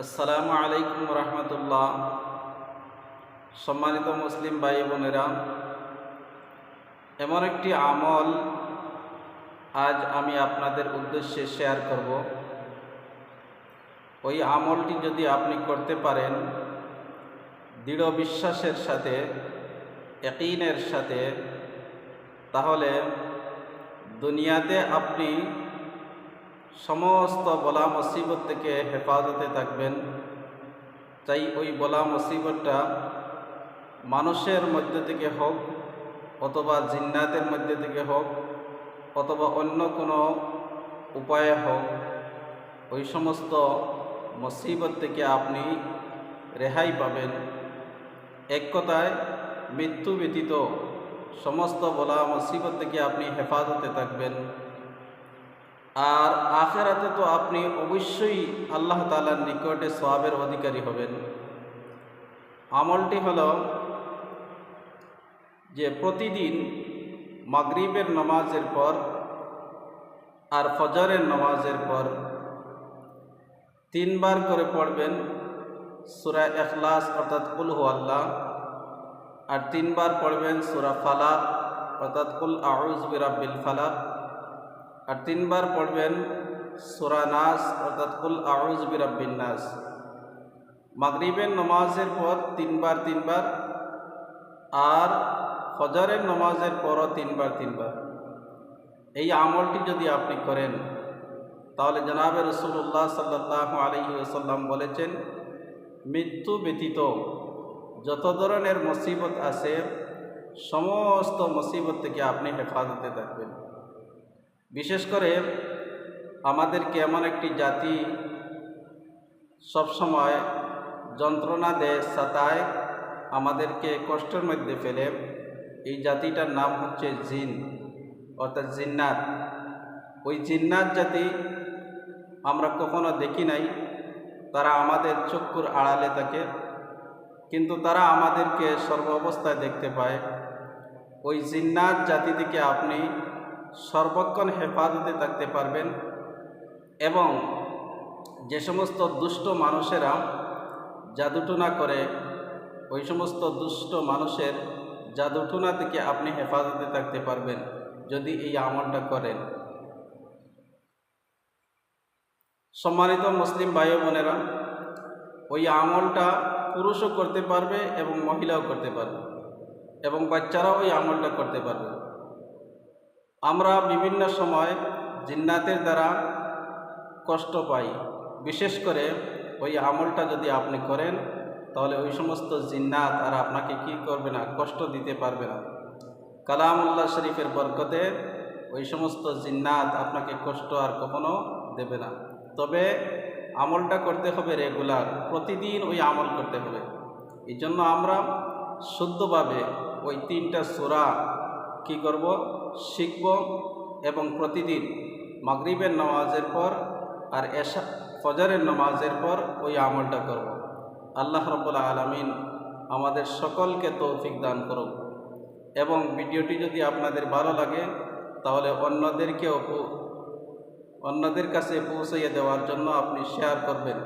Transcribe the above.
আসসালামু আলাইকুম রহমতুল্লাহ। সম্মানিত মুসলিম ভাই বোনেরা, এমন একটি আমল আজ আমি আপনাদের উদ্দেশ্যে শেয়ার করব। ওই আমলটি যদি আপনি করতে পারেন দৃঢ় বিশ্বাসের সাথে, ইয়াকিনের সাথে, তাহলে দুনিয়াতে আপনি সমস্ত বলা মুসিবত থেকে হেফাজতে থাকবেন। চাই ওই বলা মুসিবতটা মানুষের মধ্যে থেকে হোক, অথবা জিন্নাতের মধ্যে থেকে হোক, অথবা অন্য কোনো উপায়ে হোক, ওই সমস্ত মুসিবত থেকে আপনি রেহাই পাবেন। এক কথায় মৃত্যু ব্যতীত সমস্ত বলা মুসিবত থেকে আপনি হেফাজতে থাকবেন। আর আখিরাতে তো আপনি অবশ্যই আল্লাহ তাআলার নিকটে সওয়াবের অধিকারী হবেন। আমলটি হলো যে প্রতিদিন মাগরিবের নামাজের পর আর ফজরের নামাজের পর 3 বার করে পড়বেন সূরা ইখলাস অর্থাৎ কুল হুয়াল্লাহ, আর 3 বার পড়বেন সূরা ফালাক অর্থাৎ কুল আউযু বিরাব্বিল ফালাক, আর 3 বার পড়বেন সূরা নাস অর্থাৎ কুল আউযু বিরাব্বিন নাস। মাগরিবের নামাজের পর 3 বার, আর ফজরের নামাজের পরও 3 বার। এই আমলটি যদি আপনি করেন তাহলে জনাবে রাসূলুল্লাহ সাল্লাল্লাহু আলাইহি ওয়াসাল্লাম বলেছেন, মৃত্যু ব্যতীত যত ধরনের মুসিবত আছে সমস্ত মুসিবত থেকে আপনি হেফাজতে থাকবেন। বিশেষ করে আমাদেরকে এমন একটি জাতি সবসময় যন্ত্রণা দেয়, সাতায়, আমাদেরকে কষ্টের মধ্যে ফেলে। এই জাতিটার নাম হচ্ছে জিন অর্থাৎ জিন্নাত। ওই জিন্নাত জাতি আমরা কখনো দেখি নাই, তারা আমাদের চক্ষুর আড়ালে থাকে, কিন্তু তারা আমাদেরকে সর্ব অবস্থায় দেখতে পায়। ওই জিন্নাত জাতি থেকে আপনি সর্বক্ষণ হেফাজতে থাকতে পারবেন। এবং যে সমস্ত দুষ্ট মানুষেরা জাদুটুনা করে, ওই সমস্ত দুষ্ট মানুষের জাদুটুনা থেকে আপনি হেফাজতে থাকতে পারবেন যদি এই আমলটা করেন। সম্মানিত মুসলিম ভাই বোনেরা, ওই আমলটা পুরুষও করতে পারবে এবং মহিলাও করতে পারবে, এবং বাচ্চারাও ওই আমলটা করতে পারবে। আমরা বিভিন্ন সময় জিন্নাতের দ্বারা কষ্ট পাই, বিশেষ করে ওই আমলটা যদি আপনি করেন তাহলে ওই সমস্ত জিন্নাত আর আপনাকে কি করবে না, কষ্ট দিতে পারবে না। কালামুল্লাহ শরীফের বরকতে ওই সমস্ত জিন্নাত আপনাকে কষ্ট আর কখনো দেবে না। তবে আমলটা করতে হবে রেগুলার, প্রতিদিন ওই আমল করতে হবে। এই জন্য আমরা শুদ্ধভাবে ওই 3টা সূরা কি করব, শিখব, এবং প্রতিদিন মাগরিবের নামাজের পর আর ফজরের নামাজের পর ওই আমলটা করব। আল্লাহ রাব্বুল আলামিন আমাদের সকলকে তৌফিক দান করুন। এবং ভিডিওটি যদি আপনাদের ভালো লাগে তাহলে অন্যদের কাছে পৌঁছাইয়ে দেওয়ার জন্য আপনি শেয়ার করবেন।